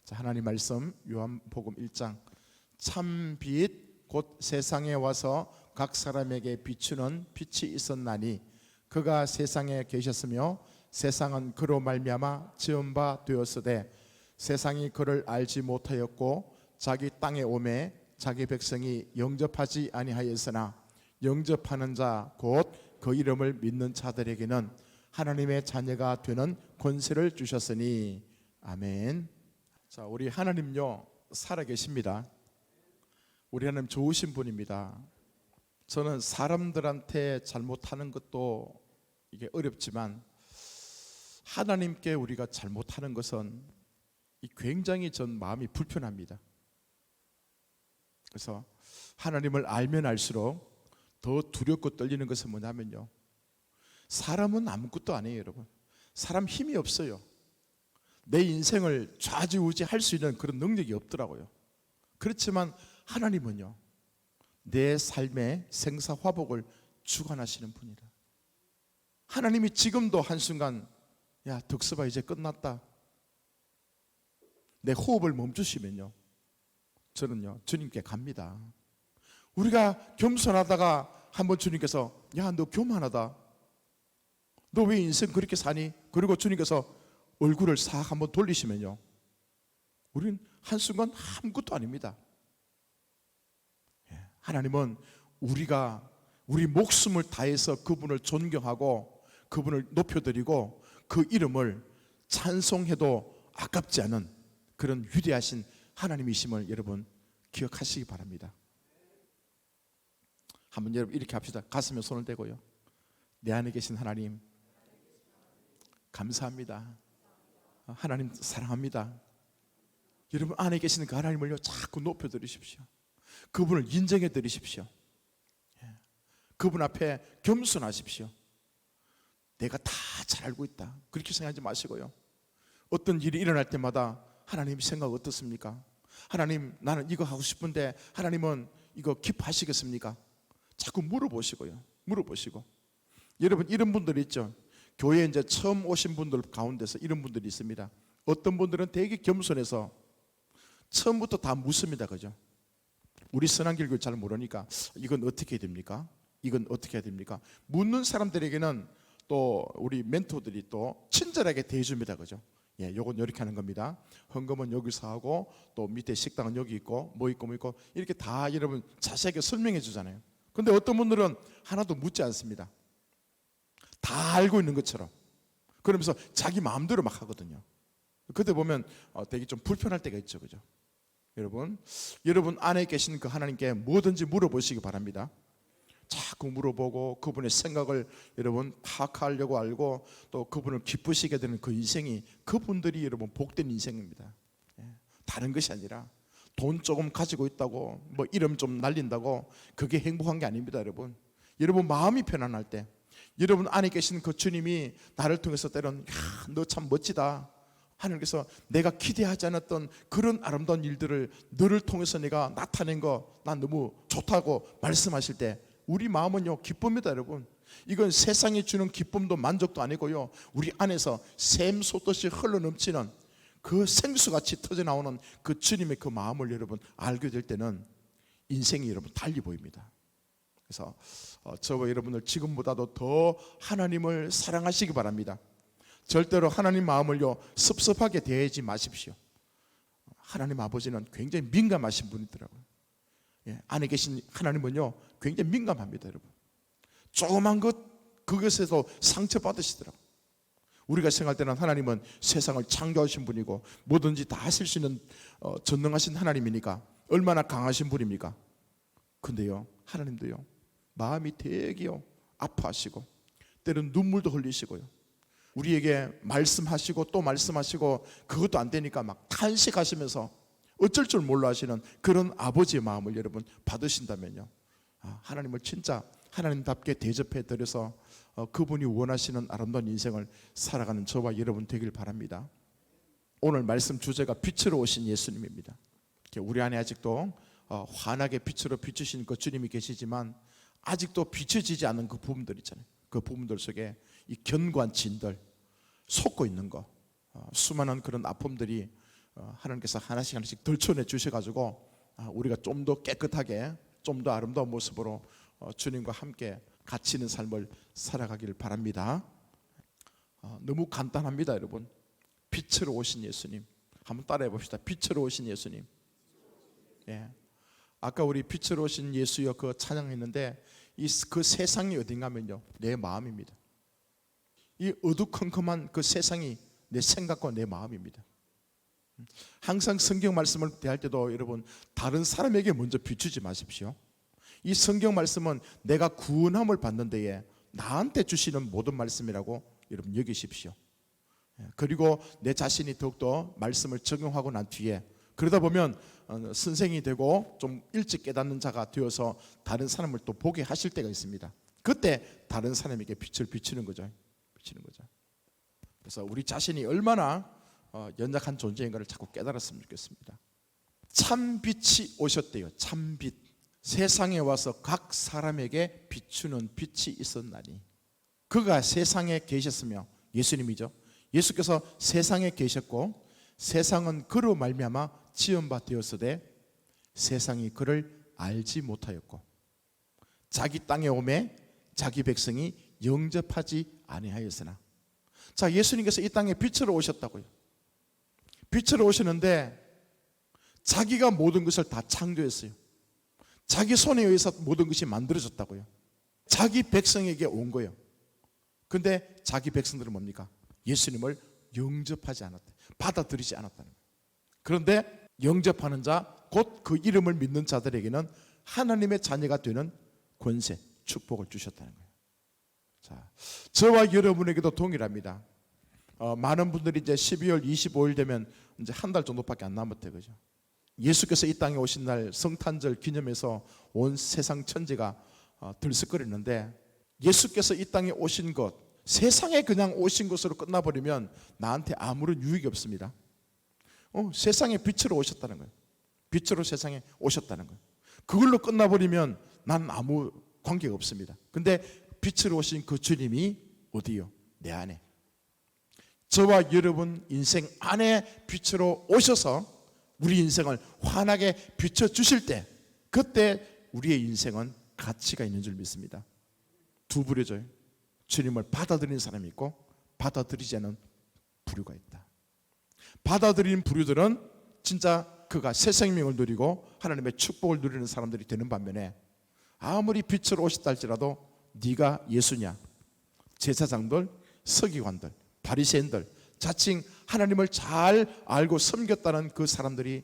자, 하나님 말씀 요한복음 1장 참빛 곧 세상에 와서 각 사람에게 비추는 빛이 있었나니 그가 세상에 계셨으며 세상은 그로 말미암아 지은 바 되었으되 세상이 그를 알지 못하였고 자기 땅에 오매 자기 백성이 영접하지 아니하였으나 영접하는 자 곧 그 이름을 믿는 자들에게는 하나님의 자녀가 되는 권세를 주셨으니 아멘. 자, 우리 하나님요 살아계십니다. 우리 하나님 좋으신 분입니다. 저는 사람들한테 잘못하는 것도 이게 어렵지만 하나님께 우리가 잘못하는 것은 굉장히 전 마음이 불편합니다. 그래서 하나님을 알면 알수록 더 두렵고 떨리는 것은 뭐냐면요, 사람은 아무것도 아니에요. 여러분, 사람 힘이 없어요. 내 인생을 좌지우지할 수 있는 그런 능력이 없더라고요. 그렇지만 하나님은요 내 삶의 생사화복을 주관하시는 분이라. 하나님이 지금도 한순간 야 덕서봐 이제 끝났다, 내 호흡을 멈추시면요 저는요 주님께 갑니다. 우리가 겸손하다가 한번 주님께서 야 너 교만하다, 너 왜 인생 그렇게 사니? 그리고 주님께서 얼굴을 싹 한번 돌리시면요 우리는 한순간 아무것도 아닙니다. 하나님은 우리가 우리 목숨을 다해서 그분을 존경하고 그분을 높여드리고 그 이름을 찬송해도 아깝지 않은 그런 위대하신 하나님이심을 여러분 기억하시기 바랍니다. 한번 여러분 이렇게 합시다. 가슴에 손을 대고요, 내 안에 계신 하나님 감사합니다. 하나님 사랑합니다. 여러분 안에 계시는 그 하나님을요 자꾸 높여드리십시오. 그분을 인정해 드리십시오. 그분 앞에 겸손하십시오. 내가 다 잘 알고 있다 그렇게 생각하지 마시고요, 어떤 일이 일어날 때마다 하나님 생각 어떻습니까? 하나님 나는 이거 하고 싶은데 하나님은 이거 기뻐하시겠습니까? 자꾸 물어보시고요. 물어보시고, 여러분 이런 분들 있죠. 교회에 이제 처음 오신 분들 가운데서 이런 분들이 있습니다. 어떤 분들은 되게 겸손해서 처음부터 다 묻습니다. 그죠? 우리 선한길교를 잘 모르니까 이건 어떻게 해야 됩니까? 이건 어떻게 해야 됩니까? 묻는 사람들에게는 또 우리 멘토들이 또 친절하게 대해줍니다. 그죠? 예, 요건 이렇게 하는 겁니다. 헌금은 여기서 하고 또 밑에 식당은 여기 있고 뭐 있고 뭐 있고 이렇게 다 여러분 자세하게 설명해 주잖아요. 근데 어떤 분들은 하나도 묻지 않습니다. 다 알고 있는 것처럼 그러면서 자기 마음대로 막 하거든요. 그때 보면 되게 좀 불편할 때가 있죠. 그죠? 여러분 안에 계신 그 하나님께 뭐든지 물어보시기 바랍니다. 자꾸 물어보고 그분의 생각을 여러분 파악하려고 알고 또 그분을 기쁘시게 되는 그 인생이, 그분들이 여러분 복된 인생입니다. 다른 것이 아니라 돈 조금 가지고 있다고 뭐 이름 좀 날린다고 그게 행복한 게 아닙니다. 여러분 마음이 편안할 때 여러분 안에 계신 그 주님이 나를 통해서 때론 너 참 멋지다, 하나님께서 내가 기대하지 않았던 그런 아름다운 일들을 너를 통해서 내가 나타낸 거 난 너무 좋다고 말씀하실 때 우리 마음은요 기쁩니다. 여러분 이건 세상이 주는 기쁨도 만족도 아니고요, 우리 안에서 샘 솟듯이 흘러넘치는 그 생수같이 터져나오는 그 주님의 그 마음을 여러분 알게 될 때는 인생이 여러분 달리 보입니다. 그래서 저와 여러분들 지금보다도 더 하나님을 사랑하시기 바랍니다. 절대로 하나님 마음을요 섭섭하게 대하지 마십시오. 하나님 아버지는 굉장히 민감하신 분이더라고요. 안에 계신 하나님은요 굉장히 민감합니다. 여러분 조그만 것 그것에서 상처받으시더라고요. 우리가 생각할 때는 하나님은 세상을 창조하신 분이고 뭐든지 다 하실 수 있는 전능하신 하나님이니까 얼마나 강하신 분입니까? 근데요 하나님도요 마음이 되게요 아파하시고 때로는 눈물도 흘리시고요, 우리에게 말씀하시고 또 말씀하시고 그것도 안 되니까 막 탄식하시면서 어쩔 줄 몰라 하시는 그런 아버지의 마음을 여러분 받으신다면요, 하나님을 진짜 하나님답게 대접해 드려서 그분이 원하시는 아름다운 인생을 살아가는 저와 여러분 되길 바랍니다. 오늘 말씀 주제가 빛으로 오신 예수님입니다. 우리 안에 아직도 환하게 빛으로 비추신 그 주님이 계시지만 아직도 비춰지지 않은 그 부분들 있잖아요. 그 부분들 속에 이 견고한 진들 솟고 있는 거, 수많은 그런 아픔들이 하나님께서 하나씩 하나씩 덜쳐내 주셔가지고 우리가 좀 더 깨끗하게, 좀 더 아름다운 모습으로 주님과 함께 같이 있는 삶을 살아가길 바랍니다. 너무 간단합니다, 여러분. 빛으로 오신 예수님, 한번 따라해 봅시다. 빛으로 오신 예수님. 예. 아까 우리 빛으로 오신 예수여 그 찬양했는데, 그 세상이 어딘가면요, 내 마음입니다. 이 어두컴컴한 그 세상이 내 생각과 내 마음입니다. 항상 성경 말씀을 대할 때도 여러분, 다른 사람에게 먼저 비추지 마십시오. 이 성경 말씀은 내가 구원함을 받는 데에 나한테 주시는 모든 말씀이라고 여러분 여기십시오. 그리고 내 자신이 더욱더 말씀을 적용하고 난 뒤에, 그러다 보면 선생이 되고 좀 일찍 깨닫는 자가 되어서 다른 사람을 또 보게 하실 때가 있습니다. 그때 다른 사람에게 빛을 비추는 거죠. 그래서 우리 자신이 얼마나 연약한 존재인가를 자꾸 깨달았으면 좋겠습니다. 참빛이 오셨대요. 참빛. 세상에 와서 각 사람에게 비추는 빛이 있었나니, 그가 세상에 계셨으며, 예수님이죠. 예수께서 세상에 계셨고 세상은 그로 말미암아 지은 바 되었으되 세상이 그를 알지 못하였고 자기 땅에 오매 자기 백성이 영접하지 아니하였으나. 자, 예수님께서 이 땅에 빛으로 오셨다고요. 빛으로 오시는데 자기가 모든 것을 다 창조했어요. 자기 손에 의해서 모든 것이 만들어졌다고요. 자기 백성에게 온 거예요. 근데 자기 백성들은 뭡니까? 예수님을 영접하지 않았다, 받아들이지 않았다는 거예요. 그런데 영접하는 자, 곧 그 이름을 믿는 자들에게는 하나님의 자녀가 되는 권세, 축복을 주셨다는 거예요. 자, 저와 여러분에게도 동일합니다. 많은 분들이 이제 12월 25일 되면 이제 한 달 정도밖에 안 남았대, 그죠? 예수께서 이 땅에 오신 날 성탄절 기념해서 온 세상 천지가 들썩거리는데, 예수께서 이 땅에 오신 것, 세상에 그냥 오신 것으로 끝나버리면 나한테 아무런 유익이 없습니다. 세상에 빛으로 오셨다는 거예요. 빛으로 세상에 오셨다는 거예요. 그걸로 끝나버리면 난 아무 관계가 없습니다. 근데 빛으로 오신 그 주님이 어디요? 내 안에. 저와 여러분 인생 안에 빛으로 오셔서 우리 인생을 환하게 비춰주실 때, 그때 우리의 인생은 가치가 있는 줄 믿습니다. 두 부류죠. 주님을 받아들이는 사람이 있고 받아들이지 않는 부류가 있다. 받아들이는 부류들은 진짜 그가 새 생명을 누리고 하나님의 축복을 누리는 사람들이 되는 반면에, 아무리 빛으로 오셨다 할지라도 네가 예수냐, 제사장들, 서기관들, 바리새인들, 자칭 하나님을 잘 알고 섬겼다는 그 사람들이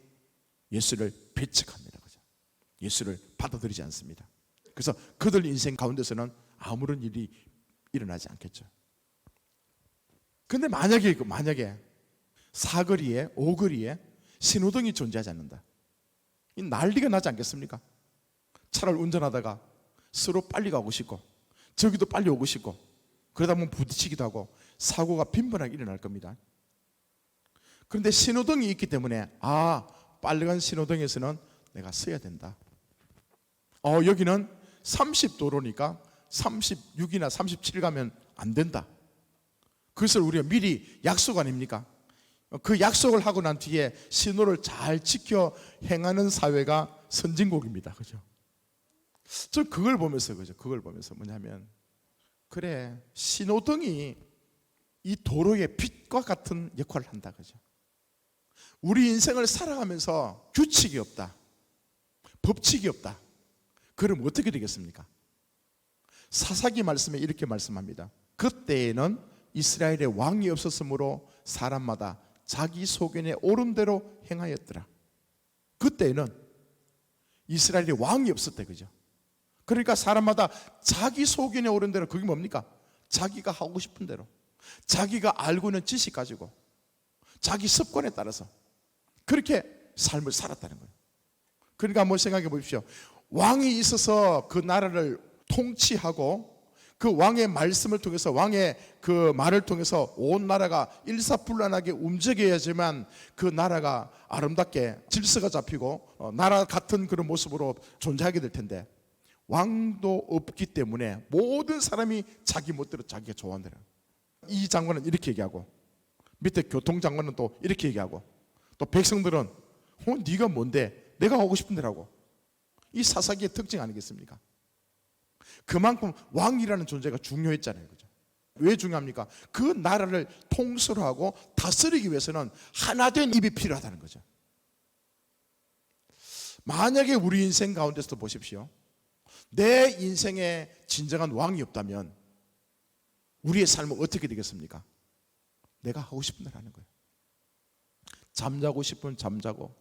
예수를 배척합니다. 그죠? 예수를 받아들이지 않습니다. 그래서 그들 인생 가운데서는 아무런 일이 일어나지 않겠죠. 근데 만약에 사거리에, 오거리에 신호등이 존재하지 않는다, 이 난리가 나지 않겠습니까? 차를 운전하다가 서로 빨리 가고 싶고 저기도 빨리 오고 싶고, 그러다 보면 부딪히기도 하고 사고가 빈번하게 일어날 겁니다. 그런데 신호등이 있기 때문에, 빨간 신호등에서는 내가 서야 된다. 여기는 30도로니까 36이나 37 가면 안 된다. 그것을 우리가 미리 약속 아닙니까? 그 약속을 하고 난 뒤에 신호를 잘 지켜 행하는 사회가 선진국입니다. 그죠? 저 그걸 보면서 뭐냐면, 그래, 신호등이 이 도로의 빛과 같은 역할을 한다. 그죠? 우리 인생을 살아가면서 규칙이 없다, 법칙이 없다, 그럼 어떻게 되겠습니까? 사사기 말씀에 이렇게 말씀합니다. 그때에는 이스라엘의 왕이 없었으므로 사람마다 자기 소견에 옳은 대로 행하였더라. 그때에는 이스라엘의 왕이 없었대. 그죠? 그러니까 사람마다 자기 소견에 옳은 대로, 그게 뭡니까? 자기가 하고 싶은 대로, 자기가 알고 있는 지식 가지고, 자기 습관에 따라서 그렇게 삶을 살았다는 거예요. 그러니까 한번 생각해 보십시오. 왕이 있어서 그 나라를 통치하고 그 왕의 말씀을 통해서, 왕의 그 말을 통해서 온 나라가 일사불란하게 움직여야지만 그 나라가 아름답게 질서가 잡히고 나라 같은 그런 모습으로 존재하게 될 텐데, 왕도 없기 때문에 모든 사람이 자기 멋대로 자기가 좋아하는 대로, 이 장관은 이렇게 얘기하고 밑에 교통장관은 또 이렇게 얘기하고 또 백성들은 네가 뭔데? 내가 하고 싶은 대로라고. 이 사사기의 특징 아니겠습니까? 그만큼 왕이라는 존재가 중요했잖아요. 그죠? 왜 중요합니까? 그 나라를 통솔 하고 다스리기 위해서는 하나된 입이 필요하다는 거죠. 만약에 우리 인생 가운데서도 보십시오. 내 인생에 진정한 왕이 없다면 우리의 삶은 어떻게 되겠습니까? 내가 하고 싶은 대로 하는 거예요. 잠자고 싶으면 잠자고,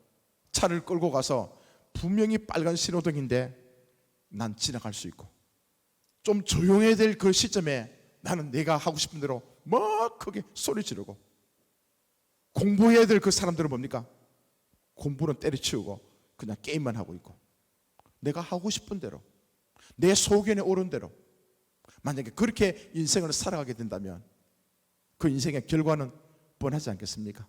차를 끌고 가서 분명히 빨간 신호등인데 난 지나갈 수 있고, 좀 조용해야 될 그 시점에 나는 내가 하고 싶은 대로 막 크게 소리 지르고, 공부해야 될 그 사람들은 뭡니까? 공부는 때려치우고 그냥 게임만 하고 있고, 내가 하고 싶은 대로, 내 소견에 오른 대로 만약에 그렇게 인생을 살아가게 된다면 그 인생의 결과는 뻔하지 않겠습니까?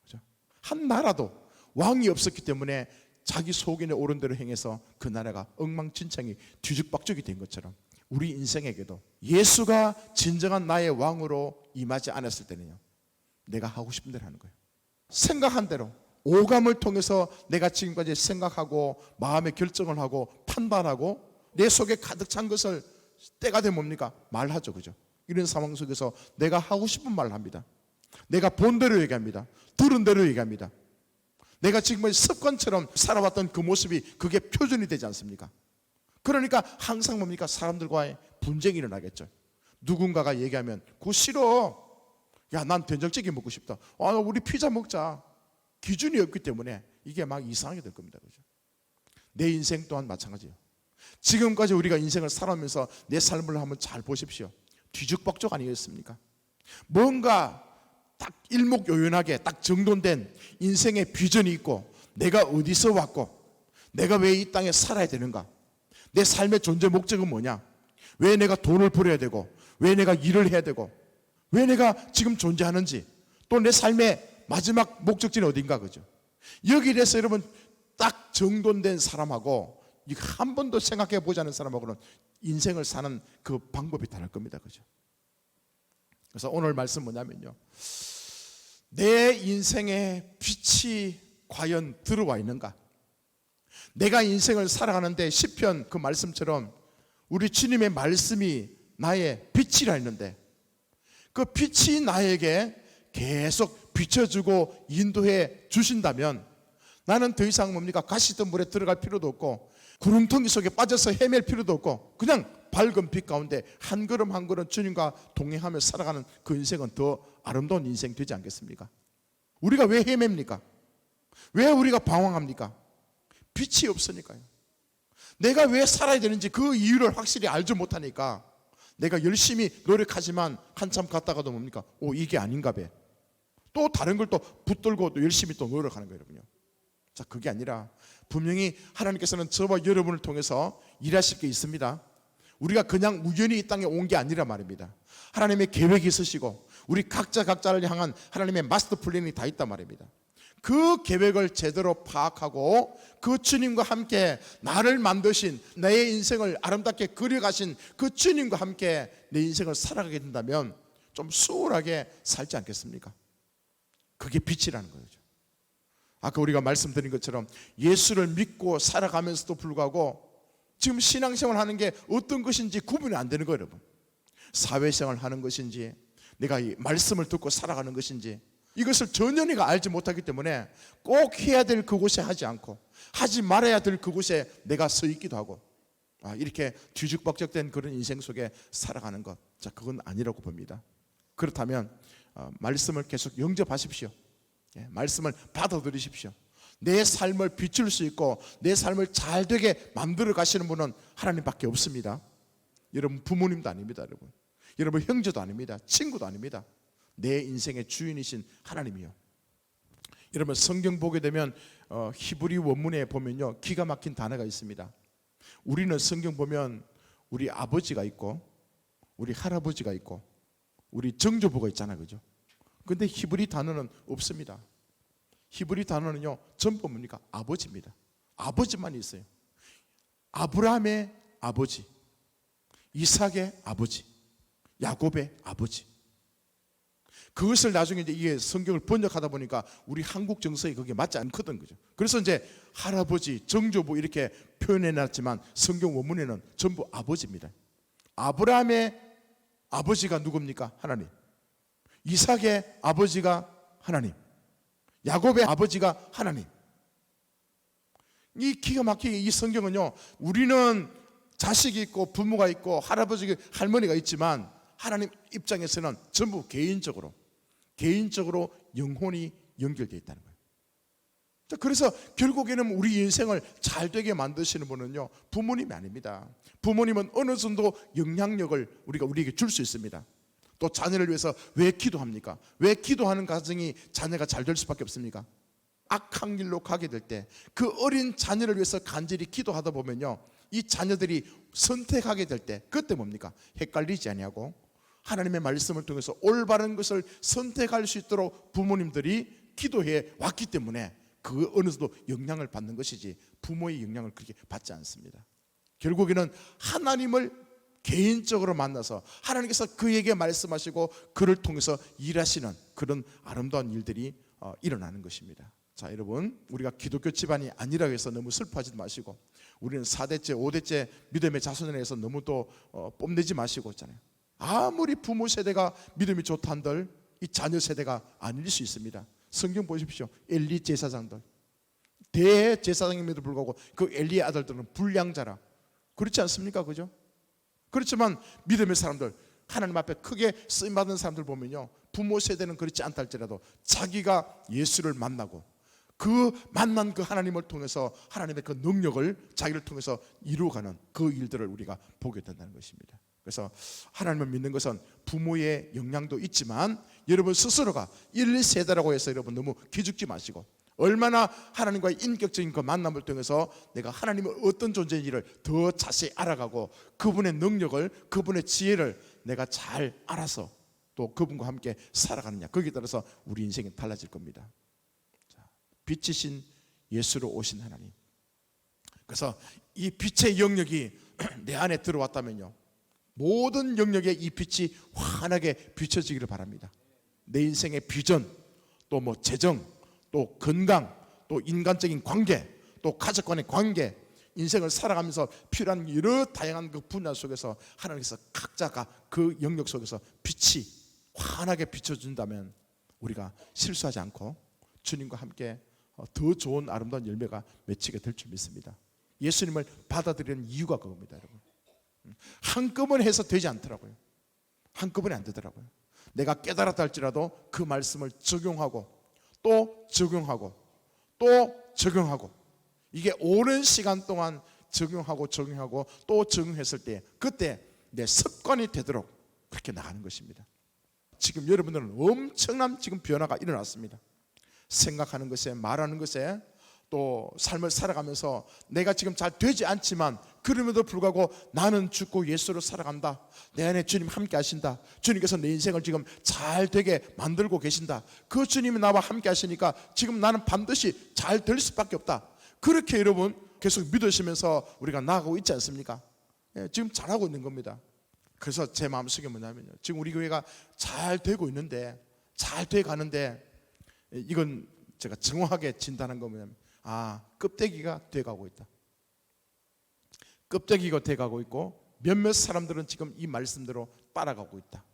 그죠? 한 나라도 왕이 없었기 때문에 자기 소견에 오른 대로 행해서 그 나라가 엉망진창이 뒤죽박죽이 된 것처럼 우리 인생에게도 예수가 진정한 나의 왕으로 임하지 않았을 때는요, 내가 하고 싶은 대로 하는 거예요. 생각한 대로, 오감을 통해서 내가 지금까지 생각하고 마음의 결정을 하고 판단하고 내 속에 가득 찬 것을 때가 되면 뭡니까? 말하죠. 그죠? 이런 상황 속에서 내가 하고 싶은 말을 합니다. 내가 본 대로 얘기합니다. 들은 대로 얘기합니다. 내가 지금 습관처럼 살아왔던 그 모습이 그게 표준이 되지 않습니까? 그러니까 항상 뭡니까? 사람들과의 분쟁이 일어나겠죠. 누군가가 얘기하면 그거 싫어. 야, 난 된장찌개 먹고 싶다. 우리 피자 먹자. 기준이 없기 때문에 이게 막 이상하게 될 겁니다. 그죠? 내 인생 또한 마찬가지예요. 지금까지 우리가 인생을 살아오면서 내 삶을 한번 잘 보십시오. 뒤죽박죽 아니겠습니까? 뭔가 딱 일목요연하게 딱 정돈된 인생의 비전이 있고, 내가 어디서 왔고 내가 왜 이 땅에 살아야 되는가, 내 삶의 존재 목적은 뭐냐, 왜 내가 돈을 벌어야 되고, 왜 내가 일을 해야 되고, 왜 내가 지금 존재하는지, 또 내 삶의 마지막 목적지는 어딘가. 그죠? 여기에 대해서 여러분 딱 정돈된 사람하고 이거 한 번도 생각해 보지 않은 사람하고는 인생을 사는 그 방법이 다를 겁니다. 그죠? 그래서 오늘 말씀 뭐냐면요, 내 인생의 빛이 과연 들어와 있는가? 내가 인생을 살아가는데 시편 그 말씀처럼 우리 주님의 말씀이 나의 빛이라 했는데, 그 빛이 나에게 계속 비춰주고 인도해 주신다면 나는 더 이상 뭡니까? 가시던 물에 들어갈 필요도 없고 구름텅이 속에 빠져서 헤맬 필요도 없고 그냥 밝은 빛 가운데 한 걸음 한 걸음 주님과 동행하며 살아가는 그 인생은 더 아름다운 인생 되지 않겠습니까? 우리가 왜 헤맵니까? 왜 우리가 방황합니까? 빛이 없으니까요. 내가 왜 살아야 되는지 그 이유를 확실히 알지 못하니까 내가 열심히 노력하지만 한참 갔다가도 뭡니까? 이게 아닌가 봐. 또 다른 걸 또 붙들고 또 열심히 또 노력하는 거예요, 여러분요. 자, 그게 아니라 분명히 하나님께서는 저와 여러분을 통해서 일하실 게 있습니다. 우리가 그냥 우연히 이 땅에 온 게 아니라 말입니다. 하나님의 계획이 있으시고 우리 각자를 향한 하나님의 마스터 플랜이 다 있단 말입니다. 그 계획을 제대로 파악하고 그 주님과 함께 나를 만드신, 내 인생을 아름답게 그려가신 그 주님과 함께 내 인생을 살아가게 된다면 좀 수월하게 살지 않겠습니까? 그게 빛이라는 거죠. 아까 우리가 말씀드린 것처럼 예수를 믿고 살아가면서도 불구하고 지금 신앙생활 하는 게 어떤 것인지 구분이 안 되는 거예요, 여러분. 사회생활 하는 것인지 내가 이 말씀을 듣고 살아가는 것인지 이것을 전혀 내가 알지 못하기 때문에 꼭 해야 될 그곳에 하지 않고 하지 말아야 될 그곳에 내가 서 있기도 하고, 이렇게 뒤죽박죽된 그런 인생 속에 살아가는 것, 자, 그건 아니라고 봅니다. 그렇다면 말씀을 계속 영접하십시오. 말씀을 받아들이십시오. 내 삶을 비출 수 있고 내 삶을 잘 되게 만들어 가시는 분은 하나님밖에 없습니다. 여러분 부모님도 아닙니다. 여러분 형제도 아닙니다. 친구도 아닙니다. 내 인생의 주인이신 하나님이요. 여러분 성경 보게 되면 히브리 원문에 보면요, 기가 막힌 단어가 있습니다. 우리는 성경 보면 우리 아버지가 있고 우리 할아버지가 있고 우리 정조부가 있잖아요, 그죠? 근데 히브리 단어는 없습니다. 히브리 단어는요 전부 뭡니까? 아버지입니다. 아버지만 있어요. 아브라함의 아버지, 이삭의 아버지, 야곱의 아버지. 그것을 나중에 이제 이게 성경을 번역하다 보니까 우리 한국 정서에 그게 맞지 않거든, 그죠? 그래서 이제 할아버지, 정조부 이렇게 표현해놨지만 성경 원문에는 전부 아버지입니다. 아브라함의 아버지가 누굽니까? 하나님. 이삭의 아버지가 하나님. 야곱의 아버지가 하나님. 이 기가 막히게 이 성경은요, 우리는 자식이 있고 부모가 있고 할아버지, 할머니가 있지만 하나님 입장에서는 전부 개인적으로 영혼이 연결되어 있다는 거예요. 그래서 결국에는 우리 인생을 잘 되게 만드시는 분은요, 부모님이 아닙니다. 부모님은 어느 정도 영향력을 우리에게 줄 수 있습니다. 또 자녀를 위해서 왜 기도합니까? 왜 기도하는 가정이 자녀가 잘 될 수밖에 없습니까? 악한 길로 가게 될 때 그 어린 자녀를 위해서 간절히 기도하다 보면요, 이 자녀들이 선택하게 될 때 그때 뭡니까? 헷갈리지 아니하고 하나님의 말씀을 통해서 올바른 것을 선택할 수 있도록 부모님들이 기도해 왔기 때문에 그 어느 정도 영향을 받는 것이지 부모의 영향을 그렇게 받지 않습니다. 결국에는 하나님을 개인적으로 만나서 하나님께서 그에게 말씀하시고 그를 통해서 일하시는 그런 아름다운 일들이 일어나는 것입니다. 자, 여러분, 우리가 기독교 집안이 아니라고 해서 너무 슬퍼하지 마시고 우리는 4대째 5대째 믿음의 자손에 해서 너무 또 뽐내지 마시고 있잖아요. 아무리 부모 세대가 믿음이 좋다 한들 이 자녀 세대가 아닐 수 있습니다. 성경 보십시오. 엘리 제사장들, 대제사장임에도 불구하고 그 엘리의 아들들은 불량자라. 그렇지 않습니까? 그죠? 그렇지만 믿음의 사람들, 하나님 앞에 크게 쓰임받은 사람들 보면요, 부모 세대는 그렇지 않다 할지라도 자기가 예수를 만나고 그 만난 그 하나님을 통해서 하나님의 그 능력을 자기를 통해서 이루어가는 그 일들을 우리가 보게 된다는 것입니다. 그래서 하나님을 믿는 것은 부모의 영향도 있지만 여러분 스스로가 1, 2세대라고 해서 여러분 너무 기죽지 마시고 얼마나 하나님과의 인격적인 그 만남을 통해서 내가 하나님의 어떤 존재인지를 더 자세히 알아가고 그분의 능력을, 그분의 지혜를 내가 잘 알아서 또 그분과 함께 살아가느냐, 거기에 따라서 우리 인생이 달라질 겁니다. 자, 빛이신 예수로 오신 하나님, 그래서 이 빛의 영역이 내 안에 들어왔다면요, 모든 영역에 이 빛이 환하게 비춰지기를 바랍니다. 내 인생의 비전, 또 뭐 재정, 또 건강, 또 인간적인 관계, 또 가족 간의 관계, 인생을 살아가면서 필요한 여러 다양한 그 분야 속에서 하나님께서 각자가 그 영역 속에서 빛이 환하게 비춰준다면 우리가 실수하지 않고 주님과 함께 더 좋은 아름다운 열매가 맺히게 될 줄 믿습니다. 예수님을 받아들이는 이유가 그겁니다, 여러분. 한꺼번에 해서 되지 않더라고요. 한꺼번에 안 되더라고요. 내가 깨달았다 할지라도 그 말씀을 적용하고 또 적용하고 또 적용하고, 이게 오랜 시간 동안 적용하고 또 적용했을 때 그때 내 습관이 되도록 그렇게 나가는 것입니다. 지금 여러분들은 엄청난 지금 변화가 일어났습니다. 생각하는 것에, 말하는 것에, 또 삶을 살아가면서 내가 지금 잘 되지 않지만 그럼에도 불구하고 나는 죽고 예수로 살아간다, 내 안에 주님 함께 하신다, 주님께서 내 인생을 지금 잘 되게 만들고 계신다, 그 주님이 나와 함께 하시니까 지금 나는 반드시 잘 될 수밖에 없다, 그렇게 여러분 계속 믿으시면서 우리가 나아가고 있지 않습니까? 지금 잘하고 있는 겁니다. 그래서 제 마음속에 뭐냐면요, 지금 우리 교회가 잘 되고 있는데, 잘 돼 가는데, 이건 제가 정확하게 진단한 거 뭐냐면, 껍데기가 돼가고 있다. 껍데기가 돼가고 있고 몇몇 사람들은 지금 이 말씀대로 따라가고 있다.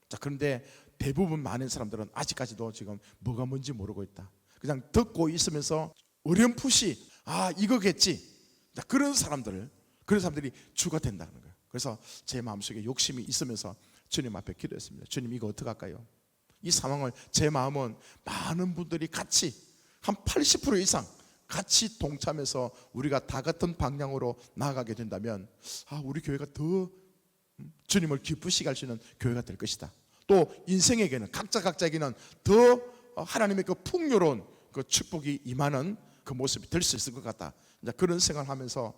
자, 그런데 대부분 많은 사람들은 아직까지도 지금 뭐가 뭔지 모르고 있다. 그냥 듣고 있으면서 어렴풋이 이거겠지. 자, 그런 사람들이 주가 된다는 거예요. 그래서 제 마음속에 욕심이 있으면서 주님 앞에 기도했습니다. 주님, 이거 어떡할까요? 이 상황을, 제 마음은 많은 분들이 같이 한 80% 이상 같이 동참해서 우리가 다 같은 방향으로 나아가게 된다면 우리 교회가 더 주님을 기쁘시게 할 수 있는 교회가 될 것이다. 또 인생에게는, 각자에게는 더 하나님의 그 풍요로운 그 축복이 임하는 그 모습이 될 수 있을 것 같다. 그런 생각을 하면서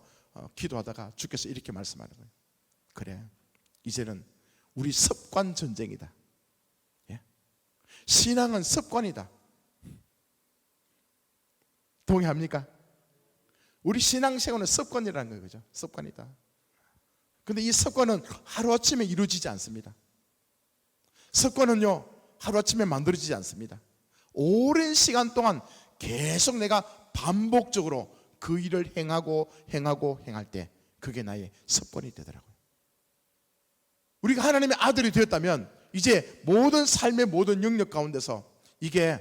기도하다가 주께서 이렇게 말씀하는 거예요. 그래, 이제는 우리 습관 전쟁이다. 신앙은 습관이다. 동의합니까? 우리 신앙생활은 습관이라는 거예요. 그죠? 습관이다. 근데 이 습관은 하루아침에 이루어지지 않습니다. 습관은요, 하루아침에 만들어지지 않습니다. 오랜 시간 동안 계속 내가 반복적으로 그 일을 행할 때 그게 나의 습관이 되더라고요. 우리가 하나님의 아들이 되었다면 이제 모든 삶의 모든 영역 가운데서 이게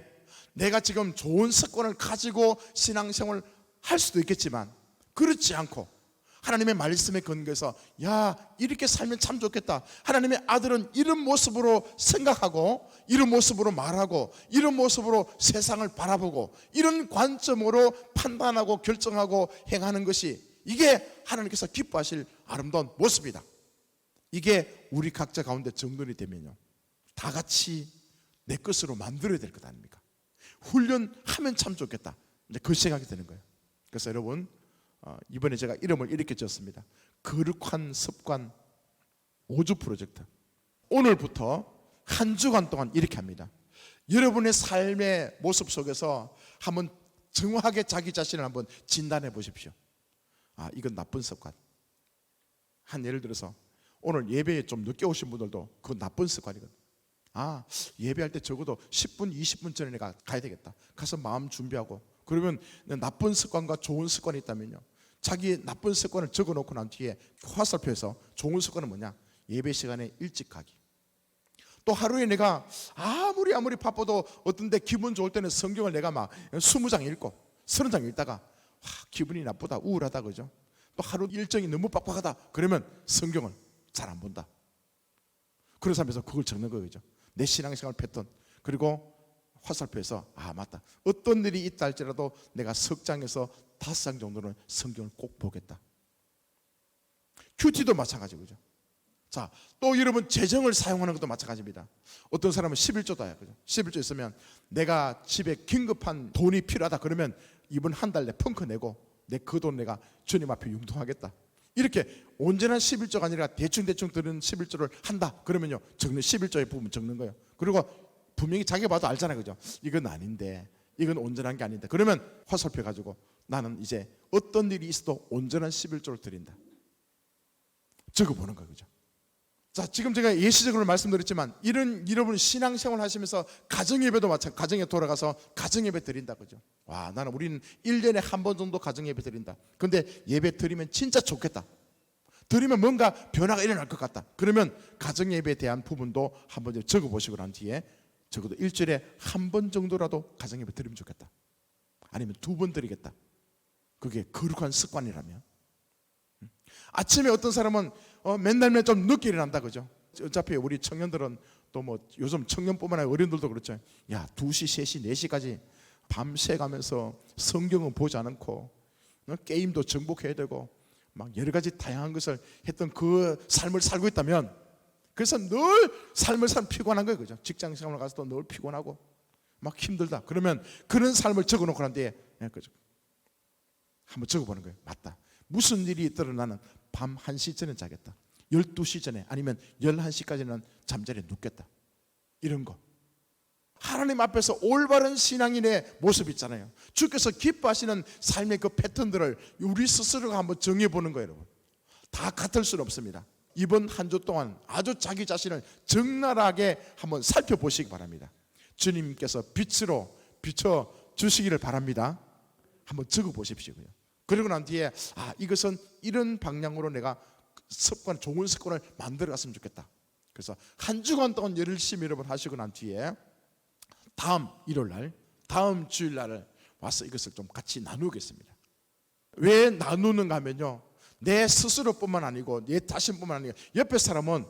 내가 지금 좋은 습관을 가지고 신앙생활을 할 수도 있겠지만 그렇지 않고 하나님의 말씀에 근거해서 야, 이렇게 살면 참 좋겠다. 하나님의 아들은 이런 모습으로 생각하고 이런 모습으로 말하고 이런 모습으로 세상을 바라보고 이런 관점으로 판단하고 결정하고 행하는 것이 이게 하나님께서 기뻐하실 아름다운 모습이다. 이게 우리 각자 가운데 정돈이 되면요, 다 같이 내 것으로 만들어야 될 것 아닙니까? 훈련하면 참 좋겠다. 이제 그 생각이 드는 거예요. 그래서 여러분, 이번에 제가 이름을 이렇게 지었습니다. 거룩한 습관 5주 프로젝트. 오늘부터 한 주간 동안 이렇게 합니다. 여러분의 삶의 모습 속에서 한번 정확하게 자기 자신을 한번 진단해 보십시오. 아, 이건 나쁜 습관. 한 예를 들어서 오늘 예배에 좀 늦게 오신 분들도 그건 나쁜 습관이거든. 아, 예배할 때 적어도 10분, 20분 전에 내가 가야 되겠다. 가서 마음 준비하고. 그러면 나쁜 습관과 좋은 습관이 있다면요, 자기의 나쁜 습관을 적어놓고 난 뒤에 화살표에서 좋은 습관은 뭐냐? 예배 시간에 일찍 가기. 또 하루에 내가 아무리 바빠도 어떤 데 기분 좋을 때는 성경을 내가 막 20장 읽고 30장 읽다가 기분이 나쁘다, 우울하다, 그죠? 또 하루 일정이 너무 빡빡하다 그러면 성경을 잘 안 본다. 그런 사람에서 그걸 적는 거죠. 내 신앙생활 패턴. 그리고 화살표에서 아, 맞다, 어떤 일이 있다 할지라도 내가 석 장에서 5장 정도는 성경을 꼭 보겠다. 큐티도 마찬가지고, 그죠? 자, 또 여러분 재정을 사용하는 것도 마찬가지입니다. 어떤 사람은 11조다, 그죠? 11조 있으면 내가 집에 긴급한 돈이 필요하다 그러면 이번 한 달 내 펑크 내고 내 그 돈 내가 주님 앞에 융통하겠다. 이렇게 온전한 11조가 아니라 대충 드는 11조를 한다 그러면요, 적는 11조의 부분 적는 거예요. 그리고 분명히 자기가 봐도 알잖아요, 그죠? 이건 아닌데, 이건 온전한 게 아닌데, 그러면 화살표 가지고 나는 이제 어떤 일이 있어도 온전한 11조를 드린다, 적어보는 거예요, 그죠? 자, 지금 제가 예시적으로 말씀드렸지만 이런 여러분 신앙생활 하시면서 가정예배도 마찬가지, 가정에 돌아가서 가정예배 드린다, 그죠? 와, 나는 우리는 1년에 한 번 정도 가정예배 드린다. 근데 예배 드리면 진짜 좋겠다, 드리면 뭔가 변화가 일어날 것 같다. 그러면 가정예배에 대한 부분도 한번 적어보시고 난 뒤에 적어도 일주일에 한 번 정도라도 가정예배 드리면 좋겠다. 아니면 2번 드리겠다. 그게 거룩한 습관이라면. 아침에 어떤 사람은 맨날 좀 늦게 일어난다, 그죠? 어차피 우리 청년들은 또 뭐 요즘 청년뿐만 아니라 어른들도 그렇죠. 야, 2시, 3시, 4시까지 밤새 가면서 성경은 보지 않고 게임도 정복해야 되고 막 여러 가지 다양한 것을 했던 그 삶을 살고 있다면, 그래서 늘 삶을 살면 피곤한 거예요, 그죠? 직장 생활 가서도 늘 피곤하고 막 힘들다. 그러면 그런 삶을 적어놓고 난 뒤에 그죠? 한번 적어보는 거예요. 맞다, 무슨 일이 있더라도 나는 밤 1시 전에 자겠다, 12시 전에 아니면 11시까지는 잠자리에 눕겠다. 이런 거 하나님 앞에서 올바른 신앙인의 모습 있잖아요. 주께서 기뻐하시는 삶의 그 패턴들을 우리 스스로가 한번 정해보는 거예요, 여러분. 다 같을 수는 없습니다. 이번 한 주 동안 아주 자기 자신을 적나라하게 한번 살펴보시기 바랍니다. 주님께서 빛으로 비춰주시기를 바랍니다. 한번 적어보십시오. 그리고 난 뒤에 아, 이것은 이런 방향으로 내가 습관, 좋은 습관을 만들어갔으면 좋겠다. 그래서 한 주간 동안 열심히 여러분 하시고 난 뒤에 다음 일요일날, 다음 주일날을 와서 이것을 좀 같이 나누겠습니다. 왜 나누는가 하면요, 내 스스로뿐만 아니고 내 자신뿐만 아니고 옆에 사람은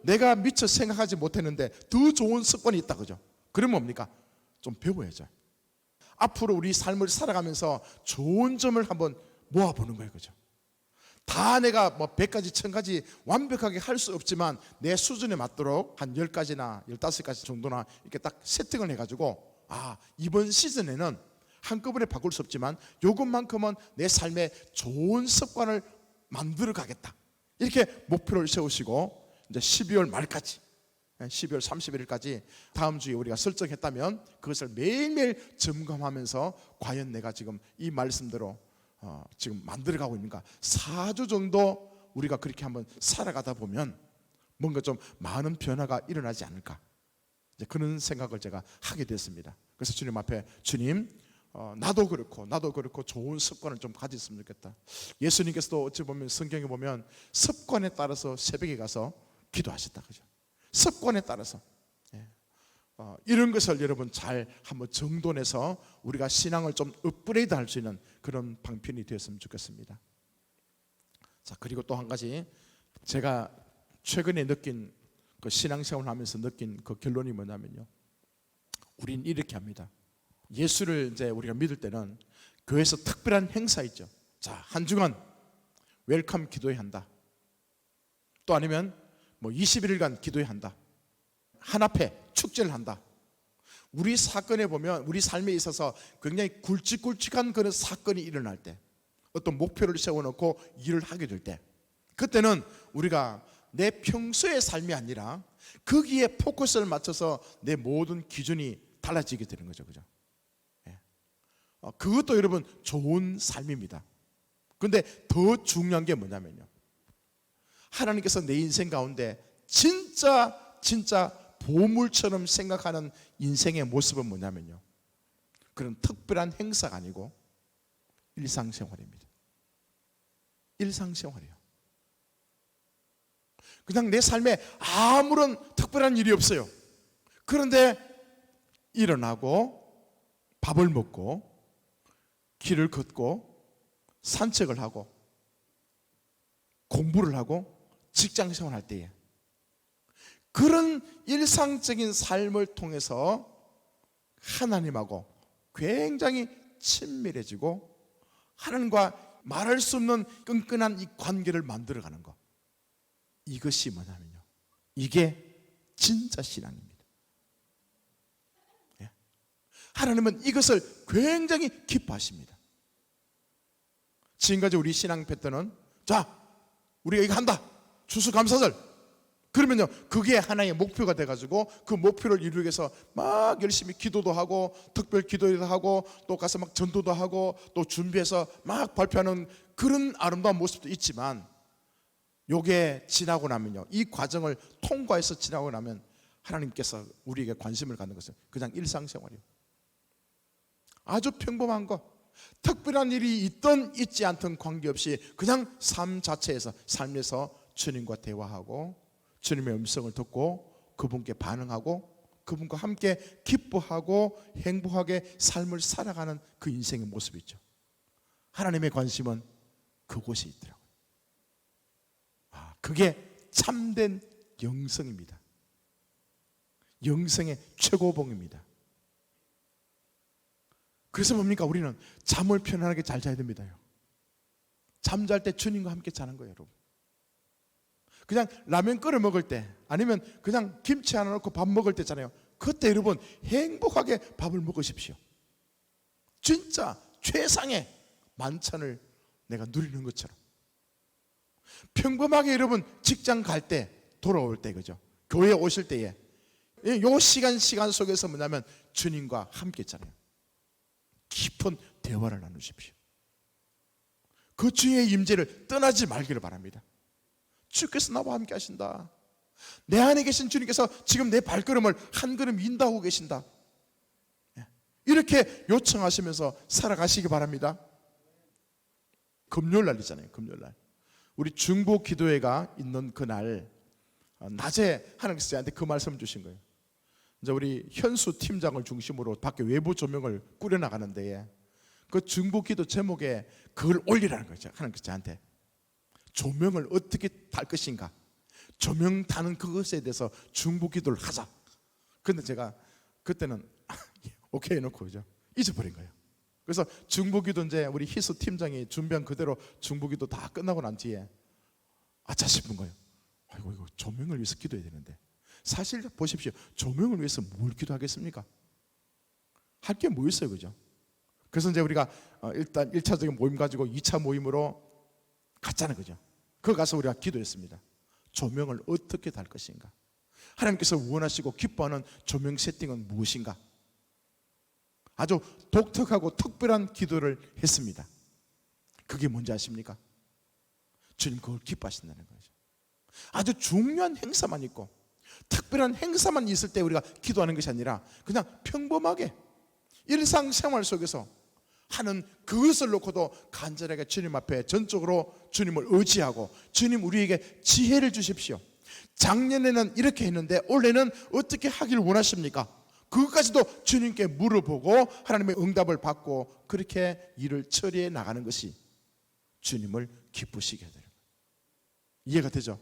내가 미처 생각하지 못했는데 더 좋은 습관이 있다, 그죠? 그러면 뭡니까? 좀 배워야죠. 앞으로 우리 삶을 살아가면서 좋은 점을 한번 모아보는 거예요, 그죠? 다 내가 뭐 100가지 1000가지 완벽하게 할 수 없지만 내 수준에 맞도록 한 10가지나 15가지 정도나 이렇게 딱 세팅을 해가지고 아, 이번 시즌에는 한꺼번에 바꿀 수 없지만 요것만큼은 내 삶에 좋은 습관을 만들어 가겠다, 이렇게 목표를 세우시고 이제 12월 말까지, 12월 31일까지 다음 주에 우리가 설정했다면 그것을 매일매일 점검하면서 과연 내가 지금 이 말씀대로 지금 만들어가고 있는가. 4주 정도 우리가 그렇게 한번 살아가다 보면 뭔가 좀 많은 변화가 일어나지 않을까. 이제 그런 생각을 제가 하게 됐습니다. 그래서 주님 앞에 주님, 나도 그렇고 좋은 습관을 좀 가졌으면 좋겠다. 예수님께서도 어찌 보면 성경에 보면 습관에 따라서 새벽에 가서 기도하셨다, 그죠? 습관에 따라서. 이런 것을 여러분 잘 한번 정돈해서 우리가 신앙을 좀 업그레이드 할 수 있는 그런 방편이 되었으면 좋겠습니다. 자, 그리고 또 한 가지 제가 최근에 느낀 그 신앙생활을 하면서 느낀 그 결론이 뭐냐면요, 우린 이렇게 합니다. 예수를 이제 우리가 믿을 때는 교회에서 특별한 행사 있죠. 자, 한 주간 웰컴 기도회 한다. 또 아니면 뭐 21일간 기도회 한다. 한 앞에 축제를 한다. 우리 사건에 보면 우리 삶에 있어서 굉장히 굵직굵직한 그런 사건이 일어날 때, 어떤 목표를 세워놓고 일을 하게 될 때, 그때는 우리가 내 평소의 삶이 아니라 거기에 포커스를 맞춰서 내 모든 기준이 달라지게 되는 거죠, 그죠? 그것도 여러분 좋은 삶입니다. 그런데 더 중요한 게 뭐냐면요, 하나님께서 내 인생 가운데 진짜 보물처럼 생각하는 인생의 모습은 뭐냐면요, 그런 특별한 행사가 아니고 일상생활입니다. 일상생활이에요. 그냥 내 삶에 아무런 특별한 일이 없어요. 그런데 일어나고 밥을 먹고 길을 걷고 산책을 하고 공부를 하고 직장생활 할 때에 그런 일상적인 삶을 통해서 하나님하고 굉장히 친밀해지고 하나님과 말할 수 없는 끈끈한 이 관계를 만들어가는 것, 이것이 뭐냐면요, 이게 진짜 신앙입니다. 하나님은 이것을 굉장히 기뻐하십니다. 지금까지 우리 신앙 패턴은, 자, 우리가 이거 한다, 추수감사절, 그러면요 그게 하나의 목표가 돼가지고 그 목표를 이루기 위해서 막 열심히 기도도 하고 특별 기도도 하고 또 가서 막 전도도 하고 또 준비해서 막 발표하는 그런 아름다운 모습도 있지만, 요게 지나고 나면요, 이 과정을 통과해서 지나고 나면 하나님께서 우리에게 관심을 갖는 것은 그냥 일상생활이에요. 아주 평범한 거, 특별한 일이 있든 있지 않든 관계없이 그냥 삶 자체에서, 삶에서 주님과 대화하고 주님의 음성을 듣고 그분께 반응하고 그분과 함께 기뻐하고 행복하게 삶을 살아가는 그 인생의 모습이 있죠. 하나님의 관심은 그곳에 있더라고요. 그게 참된 영성입니다. 영성의 최고봉입니다. 그래서 뭡니까? 우리는 잠을 편안하게 잘 자야 됩니다. 잠잘 때 주님과 함께 자는 거예요, 여러분. 그냥 라면 끓여 먹을 때, 아니면 그냥 김치 하나 넣고 밥 먹을 때잖아요. 그때 여러분 행복하게 밥을 먹으십시오. 진짜 최상의 만찬을 내가 누리는 것처럼. 평범하게 여러분 직장 갈 때, 돌아올 때, 그죠? 교회 오실 때에 요 시간 속에서 뭐냐면 주님과 함께 있잖아요. 깊은 대화를 나누십시오. 그 주의 임재를 떠나지 말기를 바랍니다. 주께서 나와 함께 하신다. 내 안에 계신 주님께서 지금 내 발걸음을 한 걸음 인도하고 계신다. 이렇게 요청하시면서 살아가시기 바랍니다. 금요일 날이잖아요. 금요일 날 우리 중보 기도회가 있는 그날 낮에 하나님께서 저한테 그 말씀을 주신 거예요. 이제 우리 현수 팀장을 중심으로 밖에 외부 조명을 꾸려나가는데 그 중보 기도 제목에 그걸 올리라는 거죠. 하나님께서 저한테 조명을 어떻게 달 것인가, 조명 다는 그것에 대해서 중보 기도를 하자. 그런데 제가 그때는 오케이 해놓고 그죠? 잊어버린 거예요. 그래서 중보기도 이제 우리 희수 팀장이 준비한 그대로 중보기도 다 끝나고 난 뒤에 아차 싶은 거예요. 아이고 이거 조명을 위해서 기도해야 되는데, 사실 보십시오. 조명을 위해서 뭘 기도하겠습니까? 할 게 뭐 있어요, 그죠? 그래서 이제 우리가 일단 1차적인 모임 가지고 2차 모임으로 갔잖아요, 그죠? 거기 가서 우리가 기도했습니다. 조명을 어떻게 달 것인가? 하나님께서 원하시고 기뻐하는 조명 세팅은 무엇인가? 아주 독특하고 특별한 기도를 했습니다. 그게 뭔지 아십니까? 주님 그걸 기뻐하신다는 거죠. 아주 중요한 행사만 있고 특별한 행사만 있을 때 우리가 기도하는 것이 아니라 그냥 평범하게 일상생활 속에서 하는 그것을 놓고도 간절하게 주님 앞에 전적으로 주님을 의지하고, 주님 우리에게 지혜를 주십시오. 작년에는 이렇게 했는데 올해는 어떻게 하길 원하십니까? 그것까지도 주님께 물어보고 하나님의 응답을 받고 그렇게 일을 처리해 나가는 것이 주님을 기쁘시게 해요. 이해가 되죠?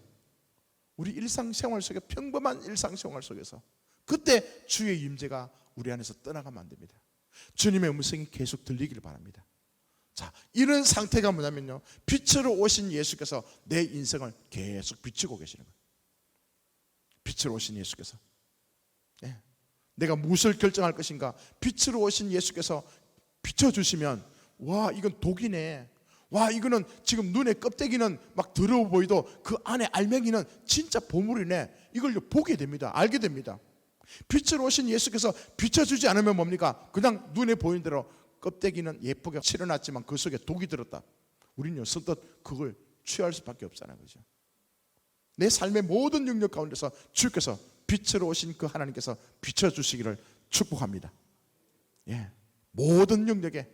우리 일상생활 속에, 평범한 일상생활 속에서 그때 주의 임재가 우리 안에서 떠나가면 안 됩니다. 주님의 음성이 계속 들리기를 바랍니다. 자, 이런 상태가 뭐냐면요, 빛으로 오신 예수께서 내 인생을 계속 비추고 계시는 거예요. 빛으로 오신 예수께서, 내가 무엇을 결정할 것인가, 빛으로 오신 예수께서 비춰주시면, 와 이건 독이네, 와 이거는 지금 눈에 껍데기는 막 더러워 보이도 그 안에 알맹이는 진짜 보물이네, 이걸 보게 됩니다. 알게 됩니다. 빛으로 오신 예수께서 비춰주지 않으면 뭡니까? 그냥 눈에 보이는 대로 껍데기는 예쁘게 칠해놨지만 그 속에 독이 들었다. 우리는 선뜻 그걸 취할 수밖에 없잖아요. 그죠? 내 삶의 모든 영역 가운데서 주께서 빛으로 오신 그 하나님께서 비춰주시기를 축복합니다. 모든 영역에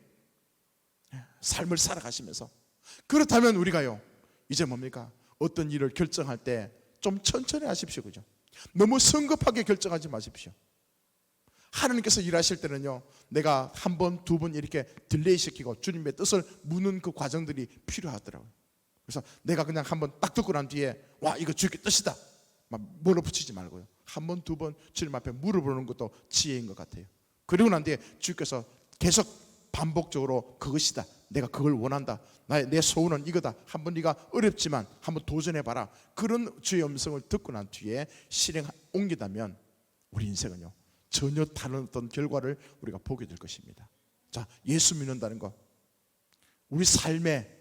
삶을 살아가시면서, 그렇다면 우리가요 이제 뭡니까? 어떤 일을 결정할 때 좀 천천히 하십시오. 그죠? 너무 성급하게 결정하지 마십시오. 하나님께서 일하실 때는요, 내가 한 번, 두 번 이렇게 딜레이 시키고 주님의 뜻을 묻는 그 과정들이 필요하더라고요. 그래서 내가 그냥 한 번 딱 듣고 난 뒤에 와 이거 주님의 뜻이다 막 몰아붙이지 말고요, 한 번, 두 번 주님 앞에 물어보는 것도 지혜인 것 같아요. 그리고 난 뒤에 주께서 계속 반복적으로 그것이다, 내가 그걸 원한다, 내 소원은 이거다, 한번 네가 어렵지만 한번 도전해봐라, 그런 주의 음성을 듣고 난 뒤에 실행 옮기다면 우리 인생은요 전혀 다른 어떤 결과를 우리가 보게 될 것입니다. 자, 예수 믿는다는 것, 우리 삶에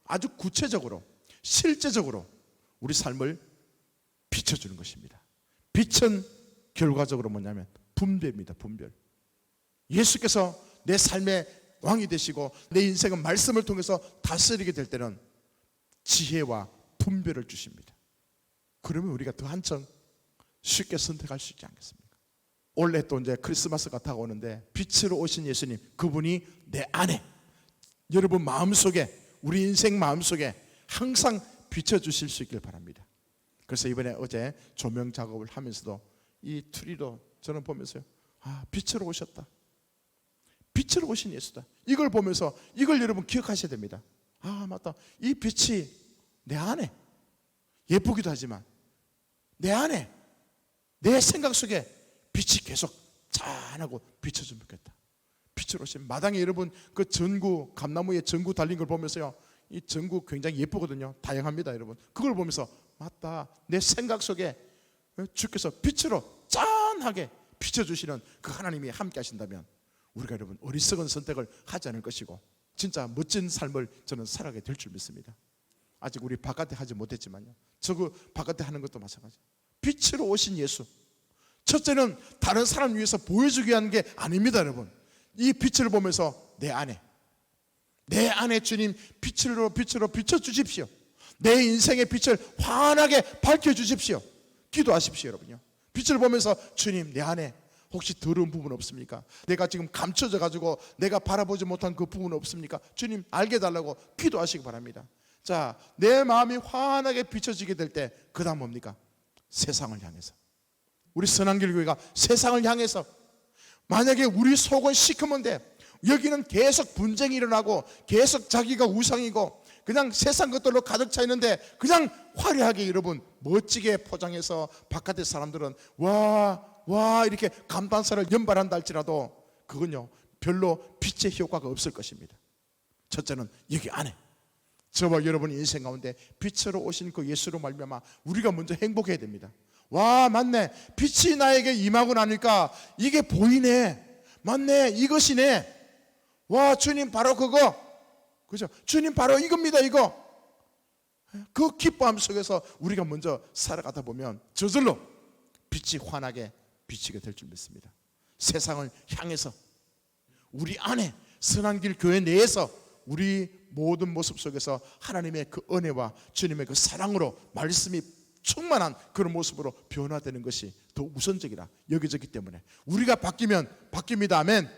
아주 구체적으로 실제적으로 우리 삶을 비춰주는 것입니다. 빛은 결과적으로 뭐냐면 분별입니다. 분별. 예수께서 내 삶의 왕이 되시고 내 인생은 말씀을 통해서 다스리게 될 때는 지혜와 분별을 주십니다. 그러면 우리가 더 한층 쉽게 선택할 수 있지 않겠습니까? 올해 또 이제 크리스마스가 다가오는데 빛으로 오신 예수님, 그분이 내 안에, 여러분 마음속에, 우리 인생 마음속에 항상 비춰주실 수 있길 바랍니다. 그래서 이번에 어제 조명 작업을 하면서도 이 트리도 저는 보면서요, 아 빛으로 오셨다, 빛으로 오신 예수다, 이걸 보면서 이걸 여러분 기억하셔야 됩니다. 아 맞다, 이 빛이 내 안에 예쁘기도 하지만 내 안에, 내 생각 속에 빛이 계속 찬하고 비춰주면 좋겠다. 빛으로 오신 마당에 여러분 그 전구, 감나무에 전구 달린 걸 보면서요, 이 전구 굉장히 예쁘거든요. 다양합니다. 여러분 그걸 보면서 맞다, 내 생각 속에 주께서 빛으로 짠하게 비춰주시는 그 하나님이 함께 하신다면 우리가 여러분 어리석은 선택을 하지 않을 것이고 진짜 멋진 삶을 저는 살아가게 될 줄 믿습니다. 아직 우리 바깥에 하지 못했지만요, 저거 바깥에 하는 것도 마찬가지. 빛으로 오신 예수, 첫째는 다른 사람 위해서 보여주기 위한 게 아닙니다. 여러분 이 빛을 보면서 내 안에 주님 빛으로 비춰주십시오. 내 인생의 빛을 환하게 밝혀주십시오. 기도하십시오. 여러분요, 빛을 보면서 주님 내 안에 혹시 더러운 부분 없습니까? 내가 지금 감춰져 가지고 내가 바라보지 못한 그 부분 없습니까? 주님 알게 달라고 기도하시기 바랍니다. 자, 내 마음이 환하게 비춰지게 될 때 그 다음 뭡니까? 세상을 향해서, 우리 선한길 교회가 세상을 향해서, 만약에 우리 속은 시커먼데 여기는 계속 분쟁이 일어나고 계속 자기가 우상이고 그냥 세상 것들로 가득 차 있는데 그냥 화려하게 여러분 멋지게 포장해서 바깥의 사람들은 와 이렇게 감탄사를 연발한다 할지라도 그건요 별로 빛의 효과가 없을 것입니다. 첫째는 여기 안에 저와 여러분의 인생 가운데 빛으로 오신 그 예수로 말미암아 우리가 먼저 행복해야 됩니다. 와 맞네, 빛이 나에게 임하고 나니까 이게 보이네, 맞네, 이것이네, 와 주님 바로 그거, 그죠? 주님 바로 이겁니다. 이거 그 기뻐함 속에서 우리가 먼저 살아가다 보면 저절로 빛이 환하게 비치게 될 줄 믿습니다. 세상을 향해서 우리 안에 선한길 교회 내에서 우리 모든 모습 속에서 하나님의 그 은혜와 주님의 그 사랑으로 말씀이 충만한 그런 모습으로 변화되는 것이 더 우선적이라 여겨졌기 때문에 우리가 바뀌면 바뀝니다. 아멘.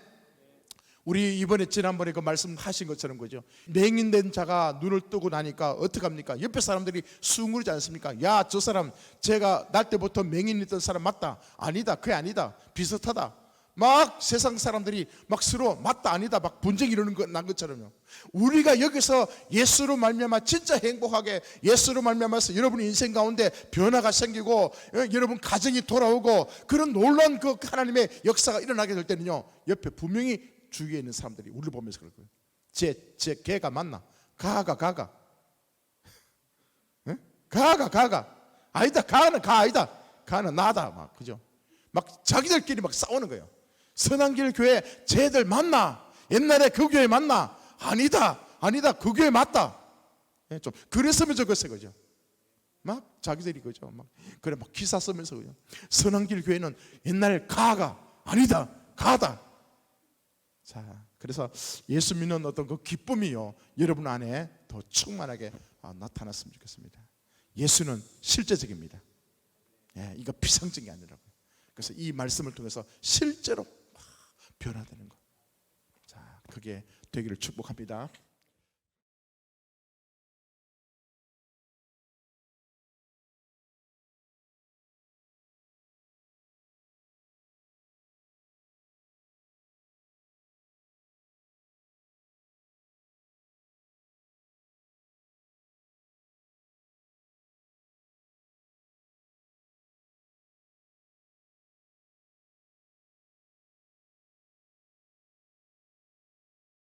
우리 이번에 지난번에 그 말씀하신 것처럼 그죠. 맹인된 자가 눈을 뜨고 나니까 어떡합니까? 옆에 사람들이 숭그러지 않습니까? 야, 저 사람 제가 날 때부터 맹인이던 사람 맞다. 아니다. 그게 아니다. 비슷하다. 막 세상 사람들이 막 서로 맞다 아니다 막 분쟁이 이러는 것 난 것처럼요. 우리가 여기서 예수로 말미암아 진짜 행복하게 예수로 말미암아서 여러분 인생 가운데 변화가 생기고 여러분 가정이 돌아오고 그런 놀라운 그 하나님의 역사가 일어나게 될 때는요, 옆에 분명히 주위에 있는 사람들이 우리를 보면서 그럴 거예요. 제 걔가 맞나? 가가 에? 가가 아니다. 가는 가 아니다. 가는 나다. 막 그죠? 막 자기들끼리 막 싸우는 거예요. 선한길 교회 쟤들 맞나? 옛날에 그 교회 맞나? 아니다 그 교회 맞다. 좀 그랬으면 좋겠어요. 그죠? 막 자기들이 그죠? 막 그래 막 기사 쓰면서 그죠? 선한길 교회는 옛날 가가 아니다 가다. 자, 그래서 예수 믿는 어떤 그 기쁨이요 여러분 안에 더 충만하게 나타났으면 좋겠습니다. 예수는 실제적입니다. 예, 이거 피상적이 아니라고요. 그래서 이 말씀을 통해서 실제로 변화되는 것. 자, 그게 되기를 축복합니다.